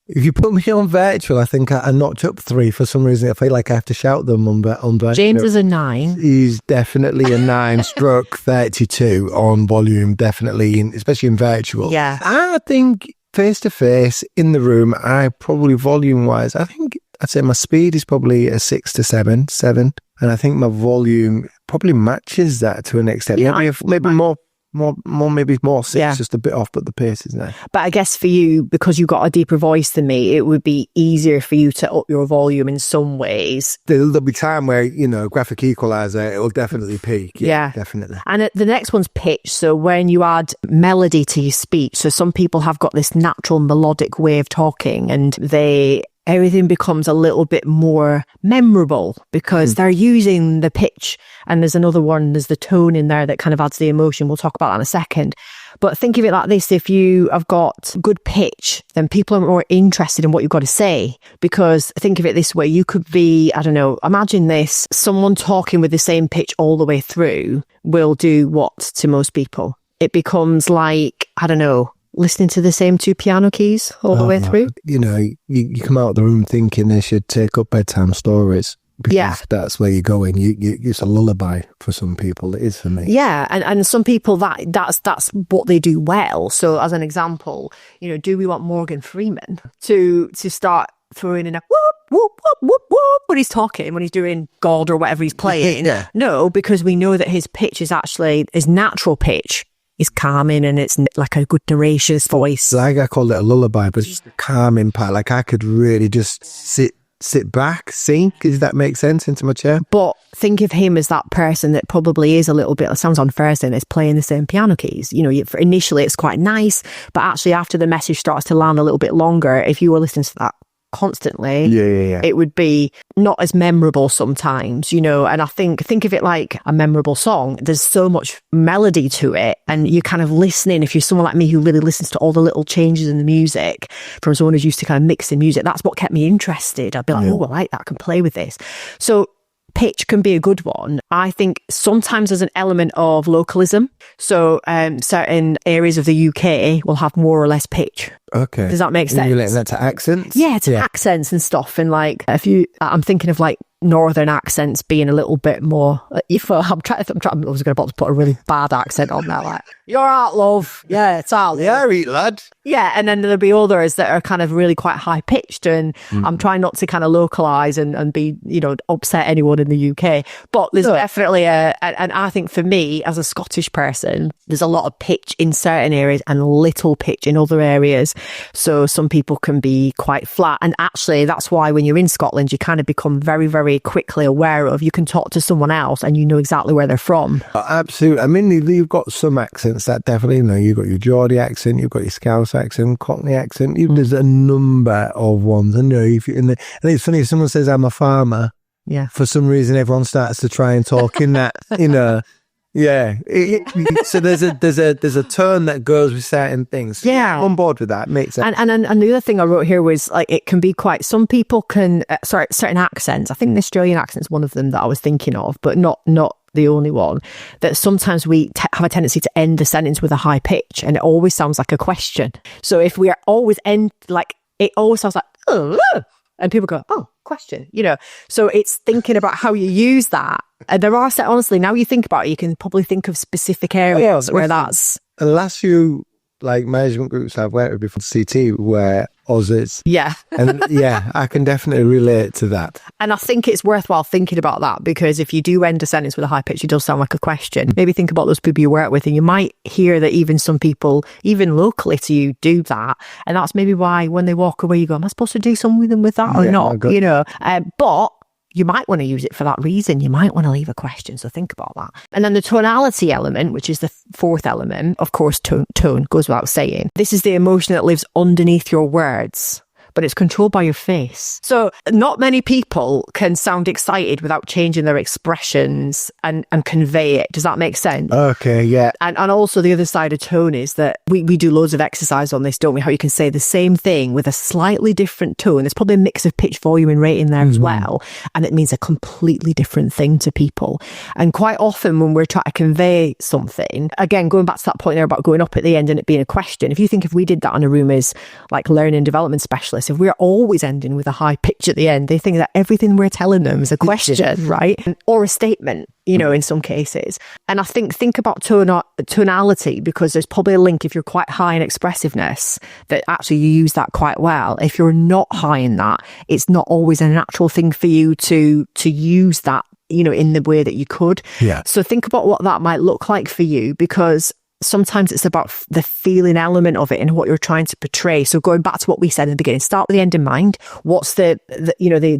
If you put me on virtual, I think I notch up 3 for some reason. I feel like I have to shout them on virtual. James is a 9. He's definitely a 9 stroke 32 on volume, definitely, especially in virtual. Yeah. I think face to face in the room, I probably volume wise, I'd say my speed is probably a 6 to 7. And I think my volume probably matches that to an extent. Yeah, maybe more 6, just a bit off, but the pace is there. But I guess for you, because you've got a deeper voice than me, it would be easier for you to up your volume in some ways. There'll be time where, graphic equalizer, it'll definitely peak. Yeah, definitely. And the next one's pitch. So when you add melody to your speech, so some people have got this natural melodic way of talking, and everything becomes a little bit more memorable because they're using the pitch. And there's another one, there's the tone in there that kind of adds the emotion. We'll talk about that in a second. But think of it like this. If you have got good pitch, then people are more interested in what you've got to say. Because think of it this way, you could be, I don't know, imagine this, someone talking with the same pitch all the way through will do what to most people? It becomes like, I don't know, listening to the same 2 piano keys all the way through. You come out of the room thinking they should take up bedtime stories. Because that's where you're going. It's a lullaby for some people. It is for me. Yeah, and some people that's what they do well. So as an example, do we want Morgan Freeman to start throwing in a whoop whoop whoop whoop whoop when he's talking, when he's doing God or whatever he's playing? No, because we know that his pitch is actually his natural pitch is calming and it's like a good narrator's voice. Like I call it a lullaby, but it's the calming part. Like I could really just sit back, sink, does that make sense, into my chair? But think of him as that person that probably is a little bit, it sounds unfair saying it's playing the same piano keys. You know, initially it's quite nice, but actually after the message starts to land a little bit longer, if you were listening to that constantly, it would be not as memorable sometimes, you know. And I think of it like a memorable song. There's so much melody to it, and you're kind of listening. If you're someone like me who really listens to all the little changes in the music, from someone who's used to kind of mixing music, that's what kept me interested. I'd be like, oh, I like that, I can play with this. So pitch can be a good one. I think sometimes there's an element of localism. So certain areas of the UK will have more or less pitch. Okay. Does that make sense? You're relating that to accents? Yeah, to accents and stuff. And like, I'm thinking of like northern accents being a little bit more. I was going to put a really bad accent on there, like, you're out, love. Yeah, it's out. Yeah, right, lad. Yeah, and then there'll be others that are kind of really quite high pitched, and I'm trying not to kind of localize and be, you know, upset anyone in the UK. But there's definitely and I think for me as a Scottish person, there's a lot of pitch in certain areas and little pitch in other areas. So some people can be quite flat, and actually that's why when you're in Scotland, you kind of become very, very quickly aware of, you can talk to someone else and you know exactly where they're from. Absolutely. I mean, you've got some accents that definitely, you know, you've got your Geordie accent, you've got your Scouse accent, Cockney accent. There's a number of ones. And, you know, and it's funny, if someone says I'm a farmer, for some reason everyone starts to try and talk in that, you know. Yeah. So there's a tone that goes with certain things. Yeah. I'm on board with that. Makes sense. And the other thing I wrote here was like, it can be quite, some people can, certain accents. I think the Australian accent is one of them that I was thinking of, but not the only one, that sometimes we have a tendency to end the sentence with a high pitch, and it always sounds like a question. So if we are always it always sounds like, oh, and people go, oh, question, you know. So it's thinking about how you use that. And there are, honestly, now you think about it, you can probably think of specific areas where that's. The last few like management groups I've worked with before, CT, were Aussies. Yeah. And I can definitely relate to that. And I think it's worthwhile thinking about that, because if you do end a sentence with a high pitch, it does sound like a question. Maybe think about those people you work with, and you might hear that even some people, even locally to you, do that. And that's maybe why when they walk away, you go, am I supposed to do something with that or not? You know, but you might want to use it for that reason. You might want to leave a question. So think about that. And then the tonality element, which is the fourth element, of course, tone goes without saying. This is the emotion that lives underneath your words, but it's controlled by your face. So not many people can sound excited without changing their expressions and convey it. Does that make sense? Okay, yeah. And also the other side of tone is that we do loads of exercise on this, don't we? How you can say the same thing with a slightly different tone. There's probably a mix of pitch, volume and rate in there as well. And it means a completely different thing to people. And quite often when we're trying to convey something, again, going back to that point there about going up at the end and it being a question, if you think if we did that in a room as like learning and development specialists, if we're always ending with a high pitch at the end, they think that everything we're telling them is a question, right? Or a statement, you know, in some cases. And I think about tonality, because there's probably a link if you're quite high in expressiveness, that actually you use that quite well. If you're not high in that, it's not always a natural thing for you to use that, you know, in the way that you could. Yeah. So think about what that might look like for you, because sometimes it's about the feeling element of it and what you're trying to portray. So going back to what we said in the beginning, start with the end in mind. What's the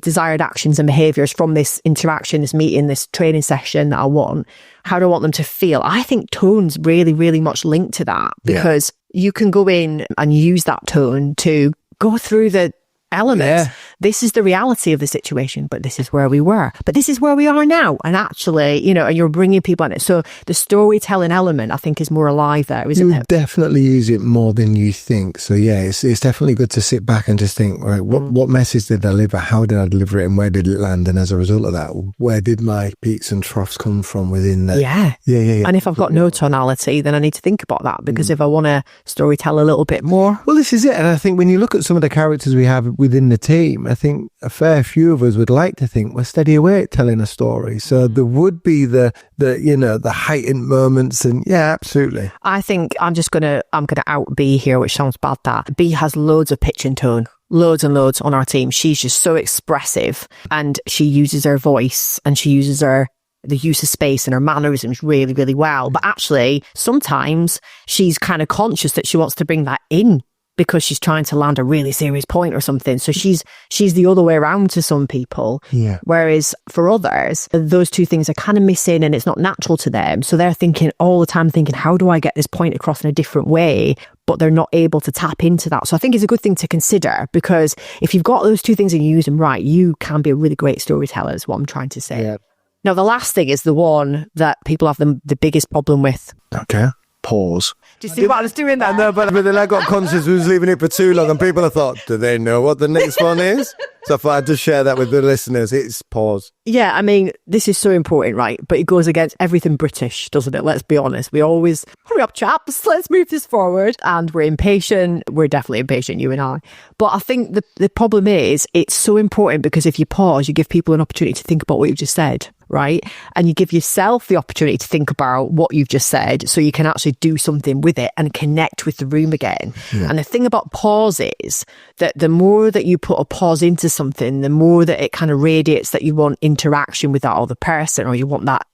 desired actions and behaviours from this interaction, this meeting, this training session that I want? How do I want them to feel? I think tone's really, really much linked to that, because you can go in and use that tone to go through the elements. This is the reality of the situation, but this is where we were, but this is where we are now. And actually, you know, and you're bringing people in it. So the storytelling element, I think, is more alive there, isn't it? Definitely use it more than you think. So yeah, it's definitely good to sit back and just think, right, what message did I deliver? How did I deliver it? And where did it land? And as a result of that, where did my peaks and troughs come from within that? Yeah. And if I've got no tonality, then I need to think about that, because if I want to storytell a little bit more. Well, this is it. And I think when you look at some of the characters we have within the team, I think a fair few of us would like to think we're steady away at telling a story. So there would be the heightened moments, and yeah, absolutely. I think I'm gonna out B here, which sounds bad. That B has loads of pitch and tone. Loads and loads on our team. She's just so expressive, and she uses her voice and she uses her the use of space and her mannerisms really, really well. But actually, sometimes she's kind of conscious that she wants to bring that in because she's trying to land a really serious point or something. So she's the other way around to some people. Yeah. Whereas for others, those two things are kind of missing and it's not natural to them. So they're thinking all the time, how do I get this point across in a different way? But they're not able to tap into that. So I think it's a good thing to consider, because if you've got those two things and you use them right, you can be a really great storyteller, is what I'm trying to say. Yeah. Now, the last thing is the one that people have the biggest problem with. Okay. Pause. Do you see what I was doing there? No, but then I got conscious who's leaving it for too long, and people have thought, do they know what the next one is? So I thought I'd just share that with the listeners. It's pause. Yeah, I mean, this is so important, right? But it goes against everything British, doesn't it? Let's be honest. We always, hurry up, chaps, let's move this forward. And we're impatient. We're definitely impatient, you and I. But I think the problem is, it's so important because if you pause, you give people an opportunity to think about what you've just said, right? And you give yourself the opportunity to think about what you've just said so you can actually do something with it and connect with the room again. Yeah. And the thing about pause is that the more that you put a pause into something, the more that it kind of radiates that you want interaction with that other person, or you want that,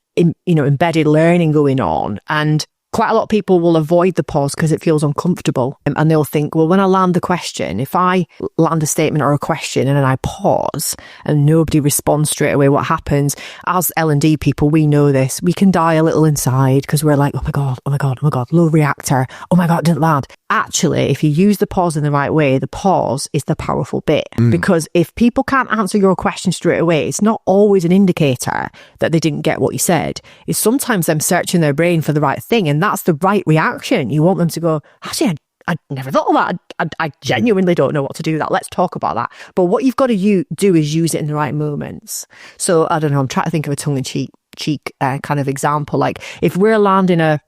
embedded learning going on. And quite a lot of people will avoid the pause because it feels uncomfortable. And they'll think, well, when I land the question, if I land a statement or a question and then I pause and nobody responds straight away, what happens? As L&D people, we know this. We can die a little inside because we're like, oh my God, low reactor. Oh my God, it didn't land. Actually, if you use the pause in the right way, the pause is the powerful bit. Because if people can't answer your question straight away, it's not always an indicator that they didn't get what you said. It's sometimes them searching their brain for the right thing. And that's the right reaction. You want them to go, actually, I never thought of that. I genuinely don't know what to do with that. Let's talk about that. But what you've got to do is use it in the right moments. So I don't know, I'm trying to think of a tongue-in-cheek kind of example. Like if we're landing a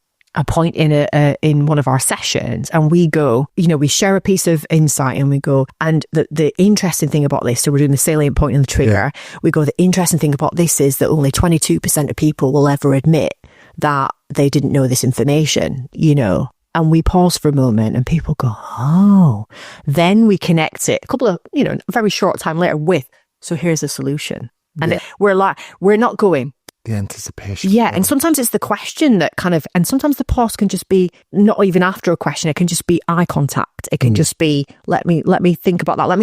point in one of our sessions and we go, we share a piece of insight and we go, and the interesting thing about this, so we're doing the salient point and the trigger, we go, the interesting thing about this is that only 22% of people will ever admit that they didn't know this information, and we pause for a moment and people go, oh, then we connect it a couple of, a very short time later with, so here's a solution. And we're not going, the anticipation. Yeah, and sometimes it's the question that and sometimes the pause can just be not even after a question. It can just be eye contact. It can just be, let me think about that. Let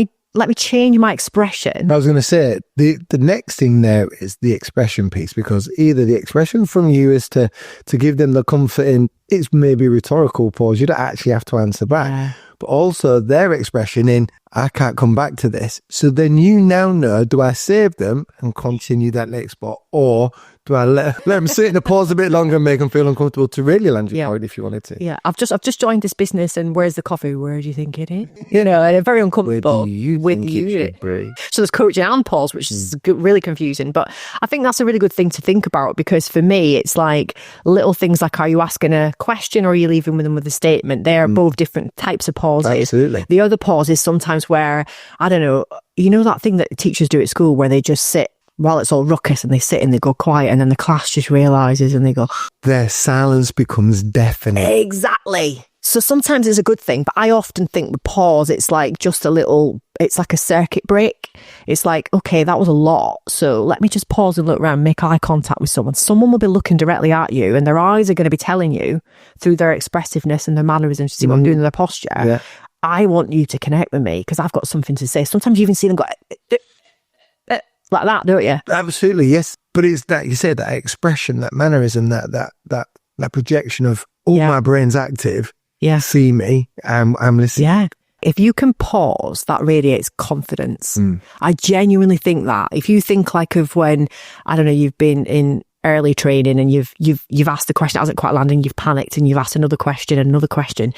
me change my expression. I was going to say, the next thing there is the expression piece, because either the expression from you is to give them the comfort in, it's maybe rhetorical pause. You don't actually have to answer back. Yeah. But also their expression in, I can't come back to this. So then you now know, do I save them and continue that next spot? Or do I let them sit in a pause a bit longer and make them feel uncomfortable to really land your point if you wanted to? Yeah, I've just joined this business and where's the coffee? Where do you think it is? And they're very uncomfortable. Where do you think it should be? So there's coaching and pause, which is really confusing. But I think that's a really good thing to think about, because for me, it's like little things like, are you asking a question or are you leaving them with a statement? They're both different types of pauses. Absolutely. The other pause is sometimes where, I don't know, that thing that teachers do at school where they just sit while it's all ruckus and they sit and they go quiet and then the class just realises and they go... Their silence becomes deafening. Exactly. So sometimes it's a good thing, but I often think with pause, it's like just it's like a circuit break. It's like, okay, that was a lot. So let me just pause and look around, make eye contact with someone. Someone will be looking directly at you and their eyes are going to be telling you through their expressiveness and their mannerisms, see what I'm doing in their posture. Yeah. I want you to connect with me because I've got something to say. Sometimes you even see them go... like that, don't you? Absolutely, yes. But it's that, you said, that expression, that mannerism, that projection of, my brain's active. Yeah. See me, I'm listening. Yeah. If you can pause, that radiates confidence. I genuinely think that. If you think like of when, I don't know, you've been in early training and you've asked a question that hasn't quite landed, you've panicked and you've asked another question,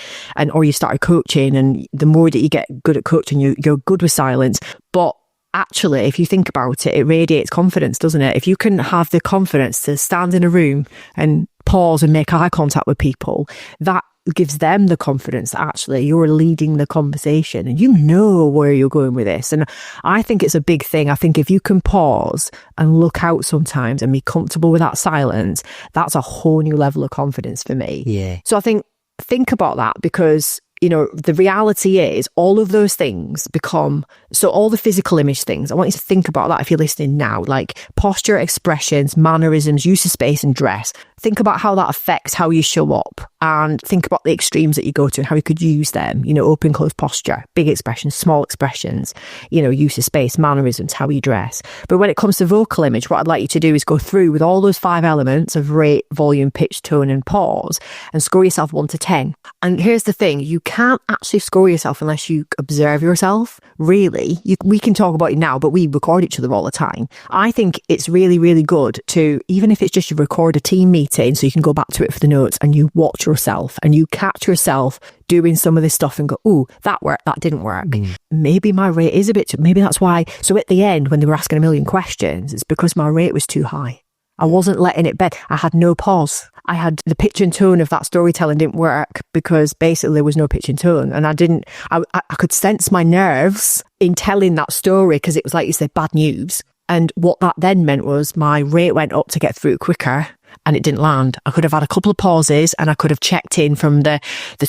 or you started coaching, and the more that you get good at coaching, you're good with silence. But actually, if you think about it, it radiates confidence, doesn't it? If you can have the confidence to stand in a room and pause and make eye contact with people, that gives them the confidence that actually you're leading the conversation and you know where you're going with this. And I think it's a big thing. I think if you can pause and look out sometimes and be comfortable with that silence, that's a whole new level of confidence for me. Yeah. So I think about that, because you know, the reality is all of those things become, so all the physical image things, I want you to think about that if you're listening now, like posture, expressions, mannerisms, use of space and dress. Think about how that affects how you show up, and think about the extremes that you go to and how you could use them, you know, open, close posture, big expressions, small expressions, you know, use of space, mannerisms, how you dress. But when it comes to vocal image, what I'd like you to do is go through with all those 5 elements of rate, volume, pitch, tone and pause, and score yourself 1 to 10. And here's the thing, you can't actually score yourself unless you observe yourself. Really, we can talk about it now, but we record each other all the time. I think it's really, really good to, even if it's just you record a team meeting so you can go back to it for the notes, and you watch yourself and you catch yourself doing some of this stuff and go, oh, that worked, that didn't work. Maybe my rate is a bit too, maybe that's why. So at the end, when they were asking a million questions, it's because my rate was too high. I wasn't letting it bed. I had no pause. I had the pitch and tone of that storytelling didn't work because basically there was no pitch and tone. And I could sense my nerves in telling that story because it was, like you said, bad news. And what that then meant was my rate went up to get through quicker and it didn't land. I could have had a couple of pauses and I could have checked in from the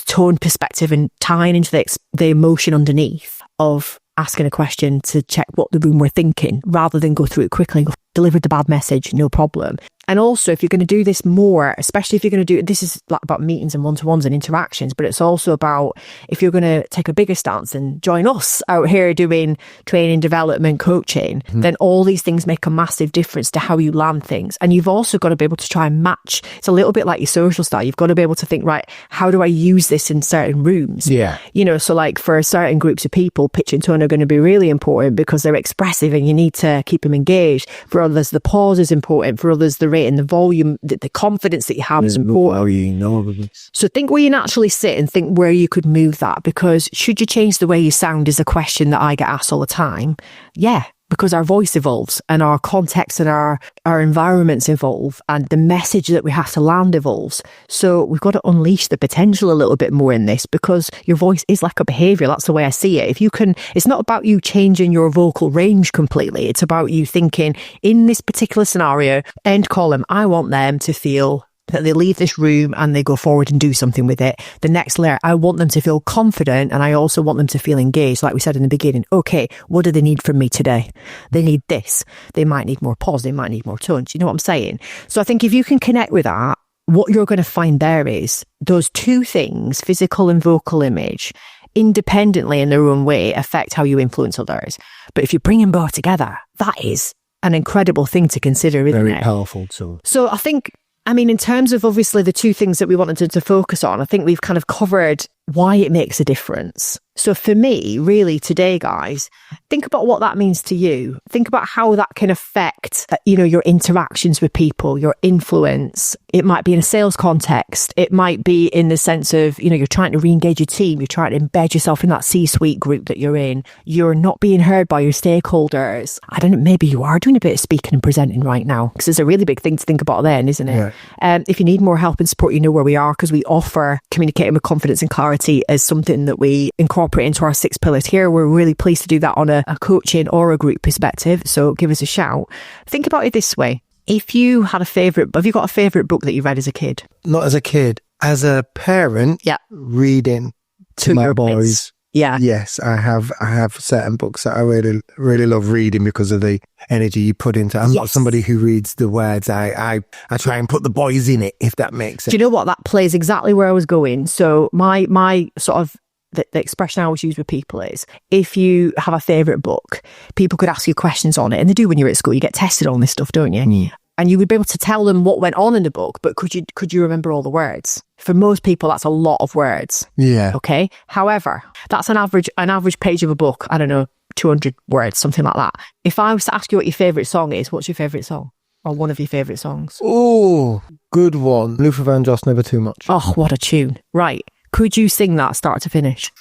tone perspective and tying into the emotion underneath of asking a question to check what the room were thinking rather than go through it quickly and go, delivered the bad message, no problem. And also, if you're going to do this more, especially if you're going to do, this is like about meetings and one-to-ones and interactions, but it's also about if you're going to take a bigger stance and join us out here doing training, development, coaching, then all these things make a massive difference to how you land things. And you've also got to be able to try and match. It's a little bit like your social style. You've got to be able to think, right, how do I use this in certain rooms? Yeah. You know, so like for certain groups of people, pitch and tone are going to be really important because they're expressive and you need to keep them engaged. For others, the pause is important. For others, the rate and the volume, the confidence that you have is important. So think where you naturally sit and think where you could move that, because should you change the way you sound is a question that I get asked all the time. Yeah, because our voice evolves and our context and our environments evolve and the message that we have to land evolves. So we've got to unleash the potential a little bit more in this, because your voice is like a behaviour. That's the way I see it. If you can, it's not about you changing your vocal range completely. It's about you thinking in this particular scenario, end column, I want them to feel that they leave this room and they go forward and do something with it. The next layer, I want them to feel confident and I also want them to feel engaged. Like we said in the beginning, okay, what do they need from me today? They need this. They might need more pause. They might need more tone. Do you know what I'm saying? So I think if you can connect with that, what you're going to find there is those two things, physical and vocal image, independently in their own way affect how you influence others. But if you bring them both together, that is an incredible thing to consider, isn't it? Very powerful tool. So I think, I mean, in terms of obviously the two things that we wanted to focus on, I think we've kind of covered why it makes a difference. So for me, really today, guys, think about what that means to you. Think about how that can affect, your interactions with people, your influence. It might be in a sales context. It might be in the sense of, you're trying to re-engage your team. You're trying to embed yourself in that C-suite group that you're in. You're not being heard by your stakeholders. I don't know, maybe you are doing a bit of speaking and presenting right now, because it's a really big thing to think about then, isn't it? Yeah. If you need more help and support, you know where we are, because we offer communicating with confidence and clarity as something that we incorporate into our 6 pillars here. We're really pleased to do that on a coaching or a group perspective. So give us a shout. Think about it this way. If you had have you got a favourite book that you read as a kid? Not as a kid. As a parent, reading to my boys. Yeah. Yes, I have certain books that I really, really love reading because of the energy you put into it. I'm not somebody who reads the words. I try and put the boys in it, if that makes sense. Do you know what? That plays exactly where I was going. So my sort of the expression I always use with people is, if you have a favourite book, people could ask you questions on it, and they do when you're at school. You get tested on this stuff, don't you? Mm. And you would be able to tell them what went on in the book, but could you remember all the words? For most people, that's a lot of words. Yeah. Okay. However, that's an average page of a book. I don't know, 200 words, something like that. If I was to ask you what your favourite song is, what's your favourite song? Or one of your favourite songs? Oh, good one. Luther Vandross, Never Too Much. Oh, what a tune. Right. Could you sing that start to finish?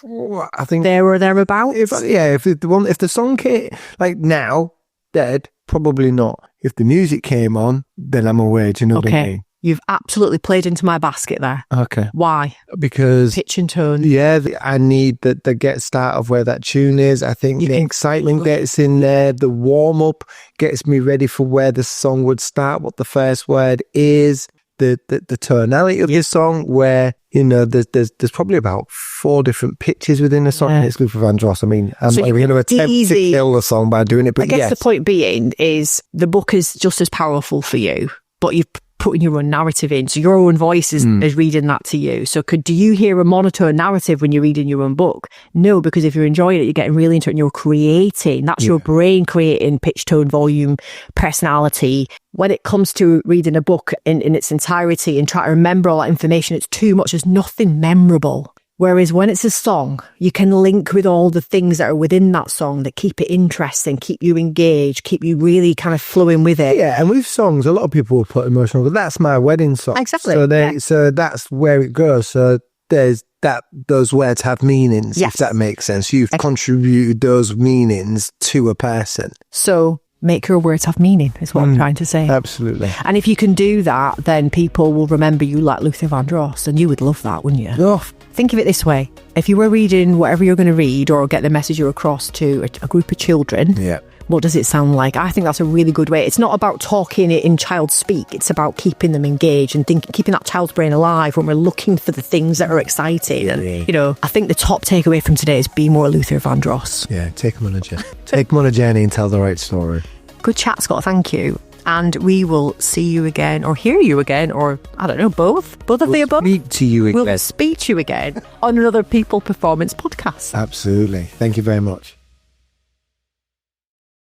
I think there or thereabouts. If the song came like now, dead, probably not. If the music came on, then I'm aware. Do you know what I mean? You've absolutely played into my basket there. Okay. Why? Because pitch and tone. Yeah, I need the get start of where that tune is. I think the excitement gets in there. The warm up gets me ready for where the song would start, what the first word is. the tonality of the song, where, you know, there's probably about 4 different pitches within the song. Yeah. It's Luther Vandross. I mean, I'm not even going to attempt to kill the song by doing it, but I guess the point being is the book is just as powerful for you, but you've putting your own narrative in, so your own voice is reading that to you. So do you hear a monotone narrative when you're reading your own book? No, because if you're enjoying it, you're getting really into it and you're creating. That's your brain creating pitch, tone, volume, personality. When it comes to reading a book in its entirety and trying to remember all that information, it's too much. There's nothing memorable. Whereas when it's a song, you can link with all the things that are within that song that keep it interesting, keep you engaged, keep you really kind of flowing with it. Yeah, and with songs, a lot of people will put emotional, but that's my wedding song. Exactly. So that's where it goes. So there's those words have meanings, if that makes sense. You've contributed those meanings to a person. So make your words have meaning, is what I'm trying to say. Absolutely. And if you can do that, then people will remember you like Luther Vandross, and you would love that, wouldn't you? Oh. Think of it this way. If you were reading whatever you're going to read or get the message you're across to a group of children, what does it sound like? I think that's a really good way. It's not about talking it in child speak. It's about keeping them engaged and keeping that child's brain alive when we're looking for the things that are exciting. And, you know, I think the top takeaway from today is be more Luther Vandross. Yeah, take them on a journey. Take them on a journey and tell the right story. Good chat, Scott. Thank you. And we will see you again, or hear you again, or I don't know, both of the above. Speak to you again. We'll speak to you again on another People Performance podcast. Absolutely. Thank you very much.